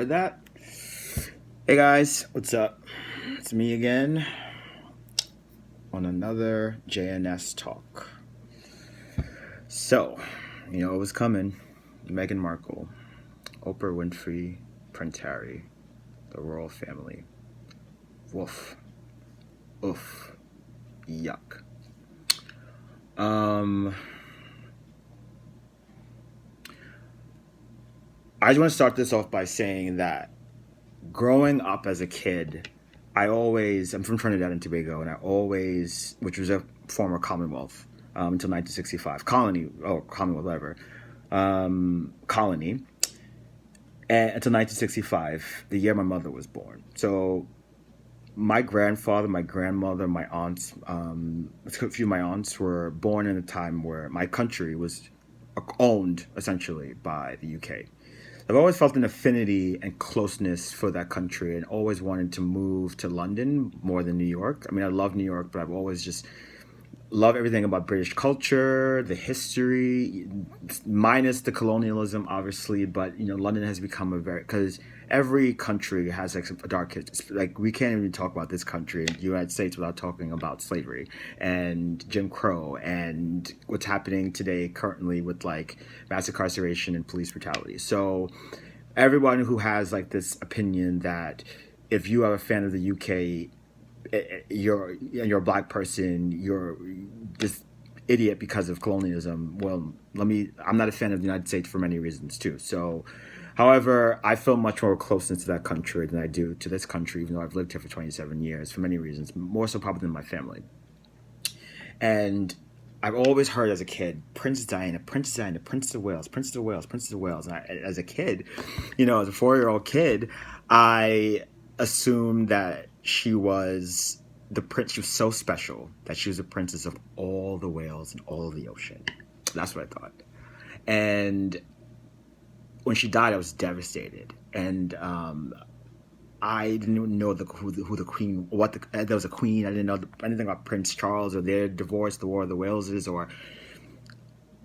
heard that? Hey guys, what's up? It's me again on another JNS talk. So, it was coming. Meghan Markle, Oprah Winfrey, Prince Harry, the royal family. Woof. Oof. Yuck. I just want to start this off by saying that growing up as a kid, I'm from Trinidad and Tobago, and which was a former Commonwealth until 1965, Commonwealth, whatever, colony, and until 1965, the year my mother was born. So my grandfather, my grandmother, my aunts, a few of my aunts were born in a time where my country was owned essentially by the UK. I've always felt an affinity and closeness for that country and always wanted to move to London more than New York. I mean, I love New York, but I've always just loved everything about British culture, the history, minus the colonialism, obviously. But, London has become because every country has like a dark history. Like, we can't even talk about this country in the United States without talking about slavery and Jim Crow and what's happening today currently with like mass incarceration and police brutality. So everyone who has like this opinion that if you are a fan of the UK, you're a black person, you're this idiot because of colonialism. Well, I'm not a fan of the United States for many reasons too. So, however, I feel much more closeness to that country than I do to this country, even though I've lived here for 27 years for many reasons, more so probably than my family. And I've always heard as a kid, Princess Diana, Princess of Wales, Princess of Wales, Princess of Wales. And as a kid, as a 4-year-old kid, I assumed that she was the prince. She was so special that she was a princess of all the whales and all of the ocean. That's what I thought. And when she died, I was devastated. And I didn't even know who the queen, there was a queen. I didn't know anything about Prince Charles or their divorce, the War of the Waleses,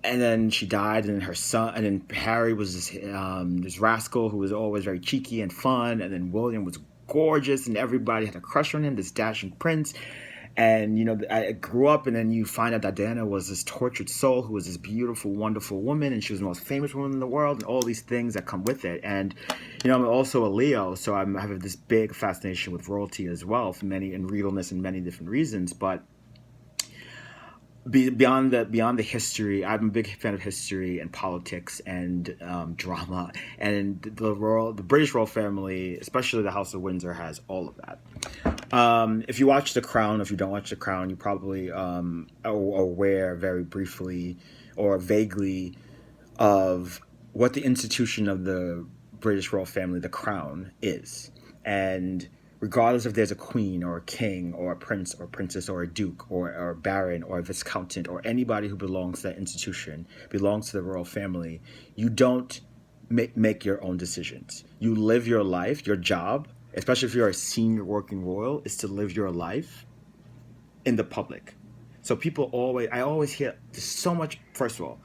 and then she died, and then her son, and then Harry was this rascal who was always very cheeky and fun, and then William was gorgeous, and everybody had a crush on him, this dashing prince. And, I grew up, and then you find out that Diana was this tortured soul who was this beautiful, wonderful woman, and she was the most famous woman in the world, and all these things that come with it. And, I'm also a Leo, so I have this big fascination with royalty as well, and regalness and many different reasons. But beyond the history, I'm a big fan of history and politics and drama, and the British royal family, especially the House of Windsor, has all of that. If you watch The Crown, if you don't watch The Crown, you probably are aware very briefly or vaguely of what the institution of the British royal family, the Crown, is. And regardless if there's a queen or a king or a prince or princess or a duke or a baron or a viscount or anybody who belongs to that institution, belongs to the royal family, you don't make your own decisions. You live your life. Your job, especially if you're a senior working royal, is to live your life in the public. So I always hear there's so much. First of all,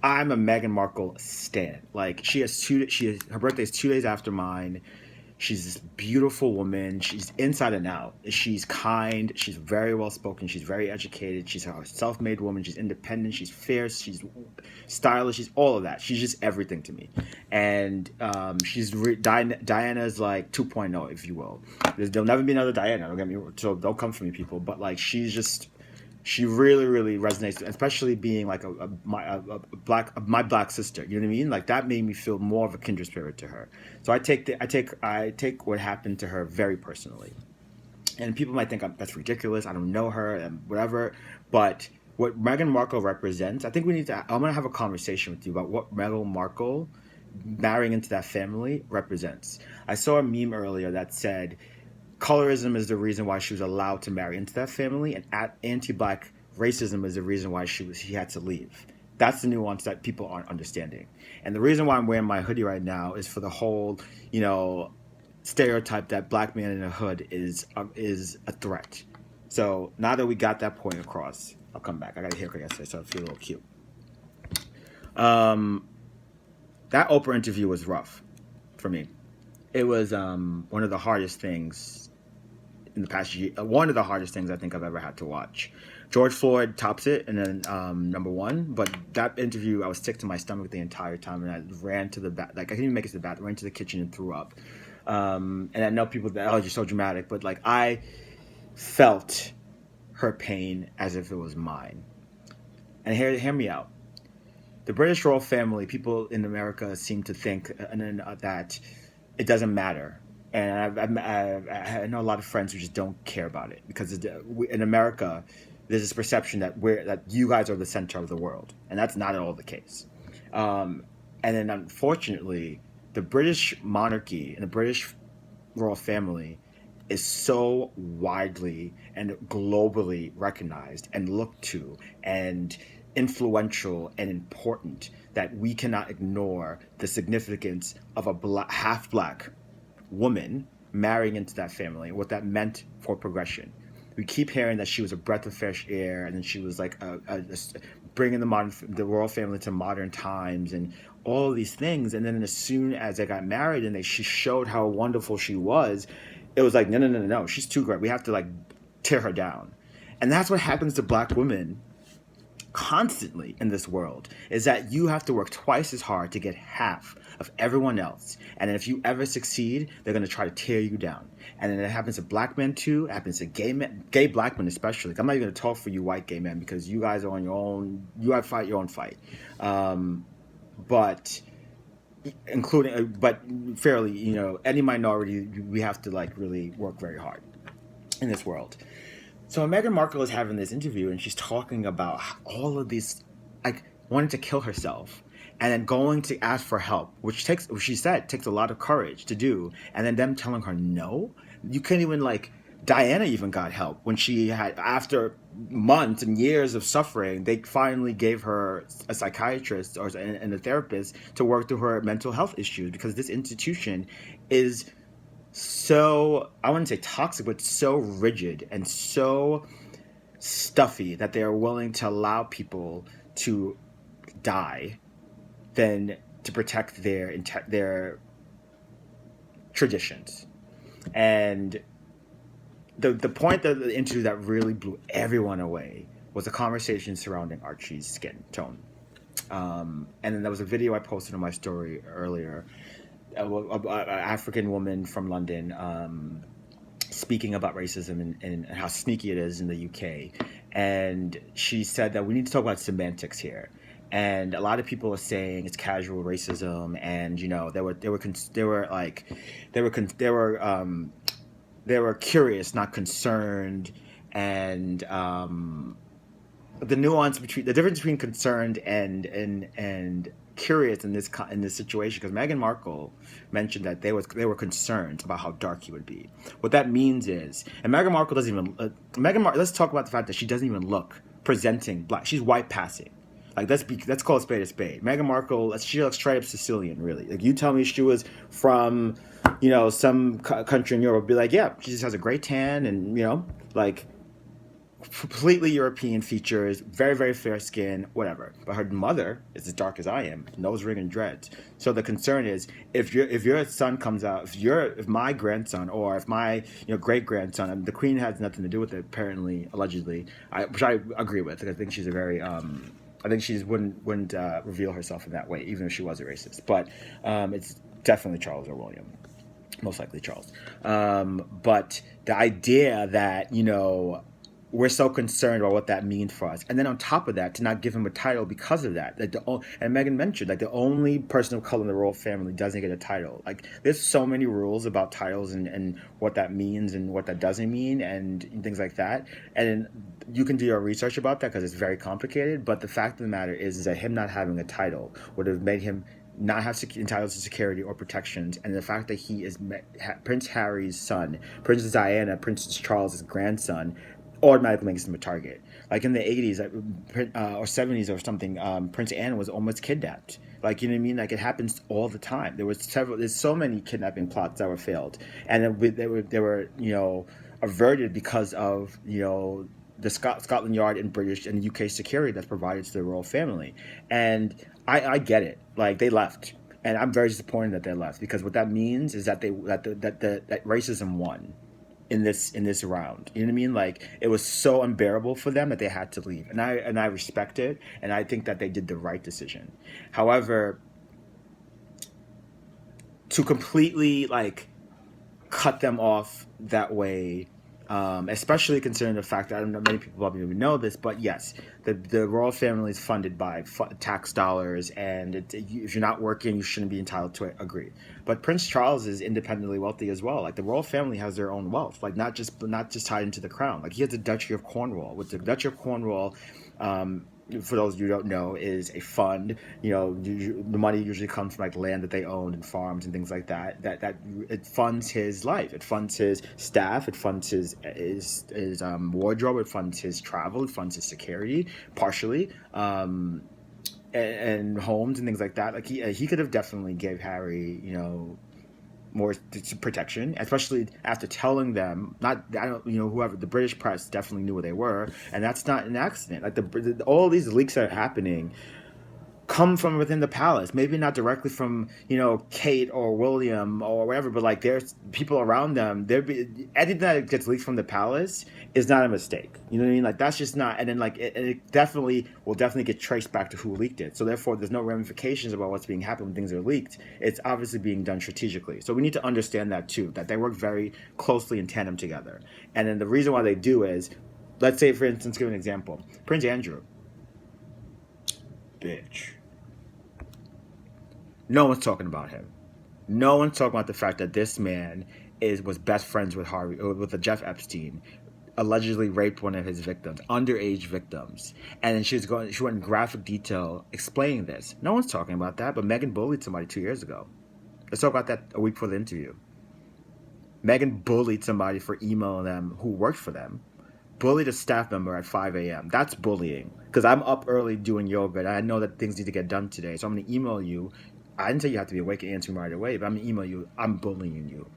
I'm a Meghan Markle stan. Like, her birthday is 2 days after mine. She's this beautiful woman. She's inside and out. She's kind. She's very well spoken. She's very educated. She's a self-made woman. She's independent. She's fierce. She's stylish. She's all of that. She's just everything to me. And Diana's like 2.0, if you will. There'll never be another Diana. So don't come for me, people. But like, she really, really resonates, especially being like my black sister. You know what I mean? Like, that made me feel more of a kindred spirit to her. So I take what happened to her very personally. And people might think that's ridiculous. I don't know her and whatever. But what Meghan Markle represents, I think I'm going to have a conversation with you about what Meghan Markle marrying into that family represents. I saw a meme earlier that said colorism is the reason why she was allowed to marry into that family, and anti-black racism is the reason why she had to leave. That's the nuance that people aren't understanding. And the reason why I'm wearing my hoodie right now is for the whole, stereotype that black man in a hood is a threat. So now that we got that point across, I'll come back. I got a haircut yesterday, so I feel a little cute. That Oprah interview was rough for me. it was one of the hardest things in the past year. One of the hardest things I think I've ever had to watch. George Floyd tops it, and then number one. But that interview, I was sick to my stomach the entire time, and I ran to the back. Like I couldn't even make it to the bathroom. Ran to the kitchen and threw up. And I know people that, oh, you're so dramatic, but like I felt her pain as if it was mine. And hear me out. The British royal family, people in America seem to think that it doesn't matter. And I know a lot of friends who just don't care about it because in America, there's this perception that you guys are the center of the world, and that's not at all the case. And then unfortunately, the British monarchy and the British royal family is so widely and globally recognized and looked to and influential and important that we cannot ignore the significance of a half black woman marrying into that family, what that meant for progression. We keep hearing that she was a breath of fresh air, and then she was like bringing the royal family to modern times, and all of these things. And then as soon as they got married and she showed how wonderful she was, it was like, no, she's too great. We have to like tear her down. And that's what happens to black women constantly in this world, is that you have to work twice as hard to get half of everyone else. And then if you ever succeed, they're going to try to tear you down. And then it happens to black men too. It happens to gay black men especially. I'm not even going to talk for you white gay men because you guys are on your own. You have to fight your own fight. But fairly, any minority, we have to like really work very hard in this world. So Meghan Markle is having this interview and she's talking about all of these, like wanting to kill herself and then going to ask for help, which she said, takes a lot of courage to do. And then them telling her no. You can't even like, Diana even got help when she had, after months and years of suffering, they finally gave her a psychiatrist and a therapist to work through her mental health issues, because this institution is so, I wouldn't say toxic, but so rigid and so stuffy that they are willing to allow people to die than to protect their traditions. And the point of the interview that really blew everyone away was the conversation surrounding Archie's skin tone. And then there was a video I posted on my story earlier. An African woman from London speaking about racism and how sneaky it is in the UK. And she said that we need to talk about semantics here. And a lot of people are saying it's casual racism, and they were curious, not concerned, and the difference between concerned and curious in this situation, because Meghan Markle mentioned that they were concerned about how dark he would be. What that means is, and Meghan Markle doesn't even let's talk about the fact that she doesn't even look presenting black. She's white passing. Like let's call a spade a spade. Meghan Markle, she looks straight up Sicilian, really. Like you tell me she was from, some country in Europe, be like, yeah, she just has a great tan and like completely European features, very, very fair skin, whatever. But her mother is as dark as I am, nose ring and dreads. So the concern is, if your son comes out, if my grandson or if my great grandson, and the Queen has nothing to do with it, apparently, allegedly, which I agree with. I think she's a very I think she just wouldn't reveal herself in that way, even if she was a racist. But it's definitely Charles or William, most likely Charles. But the idea that we're so concerned about what that means for us, and then on top of that, to not give him a title because of that. Like and Meghan mentioned, like the only person of color in the royal family doesn't get a title. Like there's so many rules about titles and what that means and what that doesn't mean and things like that. And you can do your research about that because it's very complicated. But the fact of the matter is that him not having a title would have made him not have entitled to security or protections, and the fact that he is Prince Harry's son, Princess Diana, Prince Charles's grandson, automatically makes him a target. Like in the 80s or 70s or something, Prince Anne was almost kidnapped. Like, you know what I mean? Like it happens all the time. There's so many kidnapping plots that were failed, and they were averted because of the Scotland Yard and British and UK security that's provided to the royal family. And I get it. Like they left. And I'm very disappointed that they left, because what that means is that that racism won in this round. You know what I mean? Like, it was so unbearable for them that they had to leave, and I respect it, and I think that they did the right decision. However, to completely like cut them off that way, especially considering the fact that I don't know, many people probably even know this, but yes, the royal family is funded by tax dollars, and if you're not working, you shouldn't be entitled to it. Agree. But Prince Charles is independently wealthy as well. Like, the royal family has their own wealth, like not just tied into the crown. Like, he has the Duchy of Cornwall. With the Duchy of Cornwall, for those of you who don't know, is a fund. You know, the money usually comes from like land that they own and farms and things like that. That it funds his life. It funds his staff. It funds his wardrobe. It funds his travel. It funds his security partially. And homes and things like that. Like, he could have definitely gave Harry, you know, more protection, especially after telling them, not, I don't, you know, whoever, the British press definitely knew where they were, and that's not an accident. Like, all these leaks that are happening come from within the palace. Maybe not directly from, you know, Kate or William or whatever, but like, there's people around them. Anything that gets leaked from the palace is not a mistake. You know what I mean? Like, that's just not. And then like, it definitely will get traced back to who leaked it. So therefore, there's no ramifications about what's being happened when things are leaked. It's obviously being done strategically. So we need to understand that too, that they work very closely in tandem together. And then the reason why they do is, let's say, for instance, give an example. Prince Andrew, bitch. No one's talking about him. No one's talking about the fact that this man was best friends with with Jeff Epstein, allegedly raped one of his victims, underage victims, and then she went in graphic detail explaining this. No one's talking about that, but Meghan bullied somebody 2 years ago. Let's talk about that a week before the interview. Meghan bullied somebody for emailing them who worked for them. Bullied a staff member at 5 a.m. That's bullying. Because I'm up early doing yoga, and I know that things need to get done today, so I'm going to email you. I didn't say you have to be awake and answer me right away, but I'm going to email you. I'm bullying you.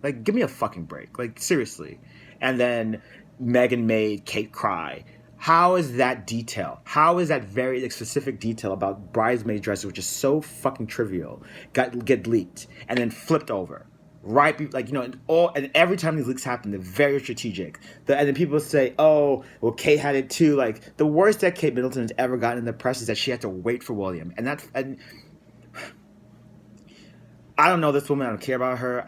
Like, give me a fucking break. Like, seriously. And then Meghan made Kate cry. How is that detail? How is that very specific detail about bridesmaid dresses, which is so fucking trivial, get leaked and then flipped over? Right, like, you know, and every time these leaks happen, they're very strategic. And then people say, "Oh, well, Kate had it too." Like, the worst that Kate Middleton has ever gotten in the press is that she had to wait for William, and I don't know this woman. I don't care about her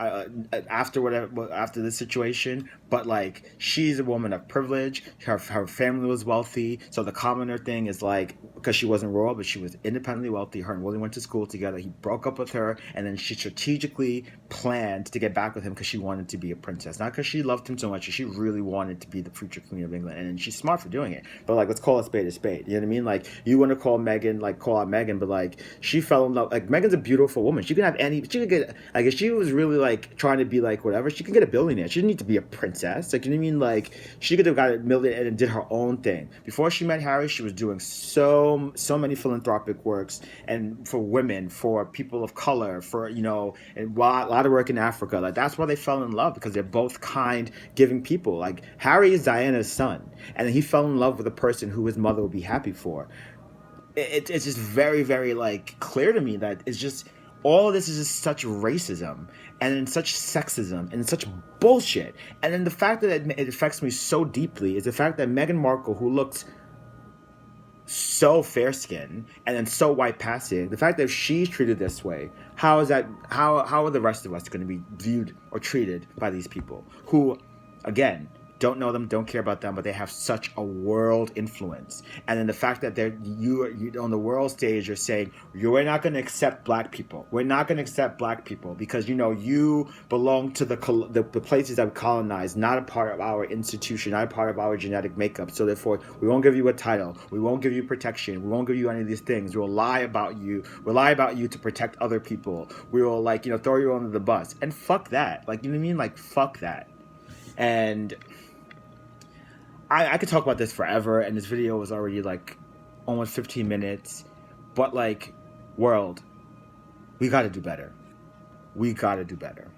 after this situation. But like, she's a woman of privilege. Her family was wealthy. So the commoner thing is like, because she wasn't royal, but she was independently wealthy. Her and William went to school together. He broke up with her, and then she strategically planned to get back with him because she wanted to be a princess, not because she loved him so much. She really wanted to be the future queen of England, and she's smart for doing it. But like, let's call a spade a spade. You know what I mean? Like, you want to call out Meghan, but like, she fell in love. Like, Meghan's a beautiful woman. She can have any. She could get, like, if she was really like trying to be like whatever, she could get a billionaire. She didn't need to be a princess. Like, you know what I mean? Like, she could have got a million and did her own thing. Before she met Harry, she was doing so many philanthropic works, and for women, for people of color, for, you know, and a lot of work in Africa. Like, that's why they fell in love, because they're both kind, giving people. Like, Harry is Diana's son, and then he fell in love with a person who his mother would be happy for. It's just very, very like clear to me that it's just, all of this is just such racism and such sexism and such bullshit. And then the fact that it affects me so deeply is the fact that Meghan Markle, who looked so fair-skinned and then so white-passing, the fact that she's treated this way, how are the rest of us going to be viewed or treated by these people who, again, don't know them, don't care about them, but they have such a world influence. And then the fact that you on the world stage, you're saying, we're not going to accept black people. We're not going to accept black people because, you know, you belong to the places that we colonized, not a part of our institution, not a part of our genetic makeup. So therefore, we won't give you a title. We won't give you protection. We won't give you any of these things. We'll lie about you. We'll lie about you to protect other people. We will, like, you know, throw you under the bus. And fuck that. Like, you know what I mean? Like, fuck that. And I could talk about this forever, and this video was already like almost 15 minutes, but like, world, we got to do better. We got to do better.